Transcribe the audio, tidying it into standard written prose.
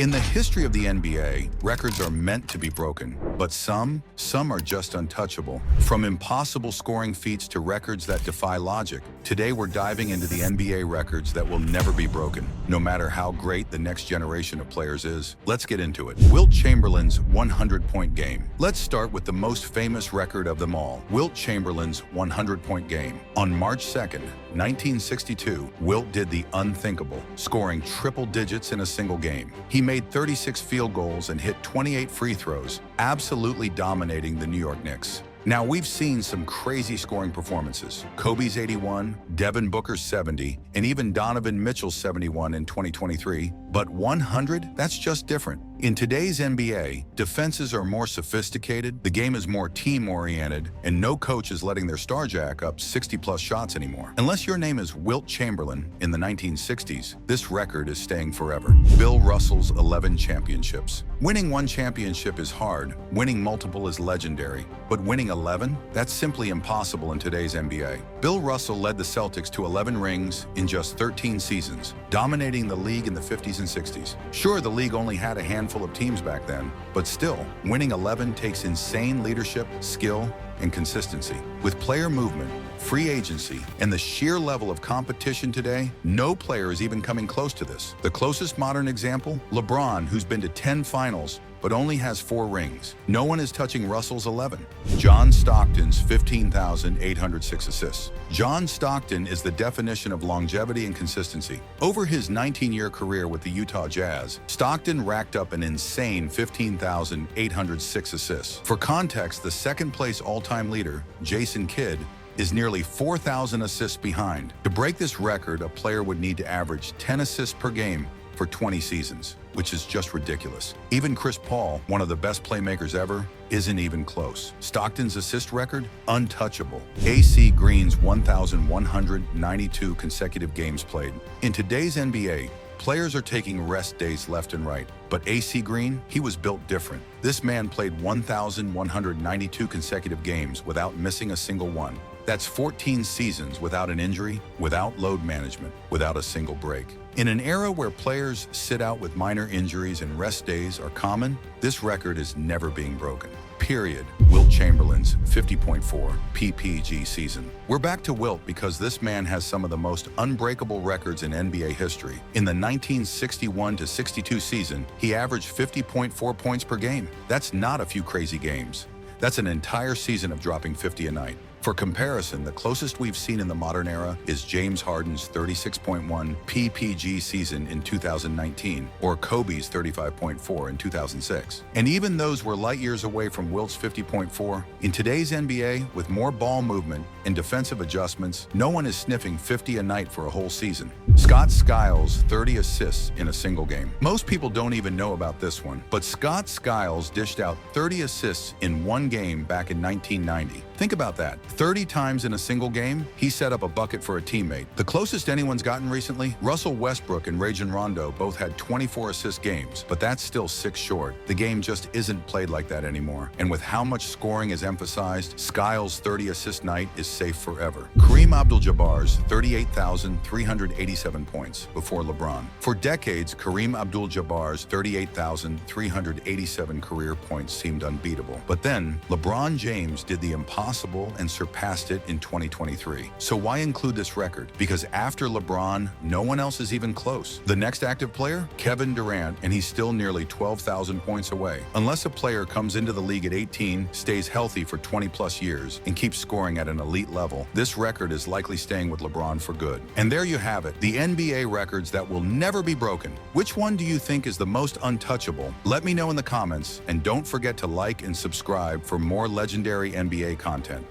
In the history of the NBA, records are meant to be broken, but some are just untouchable. From impossible scoring feats to records that defy logic, today we're diving into the NBA records that will never be broken, no matter how great the next generation of players is. Let's get into it. Wilt Chamberlain's 100-point game. Let's start with the most famous record of them all, Wilt Chamberlain's 100-point game. On March 2nd, 1962, Wilt did the unthinkable, scoring triple digits in a single game. He made 36 field goals and hit 28 free throws, absolutely dominating the New York Knicks. Now, we've seen some crazy scoring performances. Kobe's 81, Devin Booker's 70, and even Donovan Mitchell's 71 in 2023. But 100? That's just different. In today's NBA, defenses are more sophisticated, the game is more team-oriented, and no coach is letting their star jack up 60-plus shots anymore. Unless your name is Wilt Chamberlain in the 1960s, this record is staying forever. Bill Russell's 11 championships. Winning one championship is hard, winning multiple is legendary, but winning 11? That's simply impossible in today's NBA. Bill Russell led the Celtics to 11 rings in just 13 seasons, dominating the league in the 50s and 60s. Sure, the league only had a handful of teams back then, but still, winning 11 takes insane leadership, skill, and consistency. With player movement, free agency, and the sheer level of competition today, no player is even coming close to this. The closest modern example? LeBron, who's been to 10 finals, but only has 4 rings. No one is touching Russell's 11. John Stockton's 15,806 assists. John Stockton is the definition of longevity and consistency. Over his 19-year career with the Utah Jazz, Stockton racked up an insane 15,806 assists. For context, the second-place all-time leader, Jason Kidd, is nearly 4,000 assists behind. To break this record, a player would need to average 10 assists per game for 20 seasons, which is just ridiculous. Even Chris Paul, one of the best playmakers ever, isn't even close. Stockton's assist record? Untouchable. AC Green's 1,192 consecutive games played. In today's NBA, players are taking rest days left and right, but AC Green, he was built different. This man played 1,192 consecutive games without missing a single one. That's 14 seasons without an injury, without load management, without a single break. In an era where players sit out with minor injuries and rest days are common, this record is never being broken. Period. Wilt Chamberlain's 50.4 PPG season. We're back to Wilt because this man has some of the most unbreakable records in NBA history. In the 1961-62 season, he averaged 50.4 points per game. That's not a few crazy games. That's an entire season of dropping 50 a night. For comparison, the closest we've seen in the modern era is James Harden's 36.1 PPG season in 2019, or Kobe's 35.4 in 2006. And even those were light years away from Wilt's 50.4. In today's NBA, with more ball movement and defensive adjustments, no one is sniffing 50 a night for a whole season. Scott Skiles' 30 assists in a single game. Most people don't even know about this one, but Scott Skiles dished out 30 assists in one game back in 1990. Think about that. 30 times in a single game, he set up a bucket for a teammate. The closest anyone's gotten recently, Russell Westbrook and Rajon Rondo both had 24 assist games, but that's still 6 short. The game just isn't played like that anymore. And with how much scoring is emphasized, Skiles' 30 assist night is safe forever. Kareem Abdul-Jabbar's 38,387 points before LeBron. For decades, Kareem Abdul-Jabbar's 38,387 career points seemed unbeatable. But then, LeBron James did the impossible and surpassed it in 2023. So why include this record? Because after LeBron, no one else is even close. The next active player? Kevin Durant, and he's still nearly 12,000 points away. Unless a player comes into the league at 18, stays healthy for 20-plus years, and keeps scoring at an elite level, this record is likely staying with LeBron for good. And there you have it, the NBA records that will never be broken. Which one do you think is the most untouchable? Let me know in the comments, and don't forget to like and subscribe for more legendary NBA content.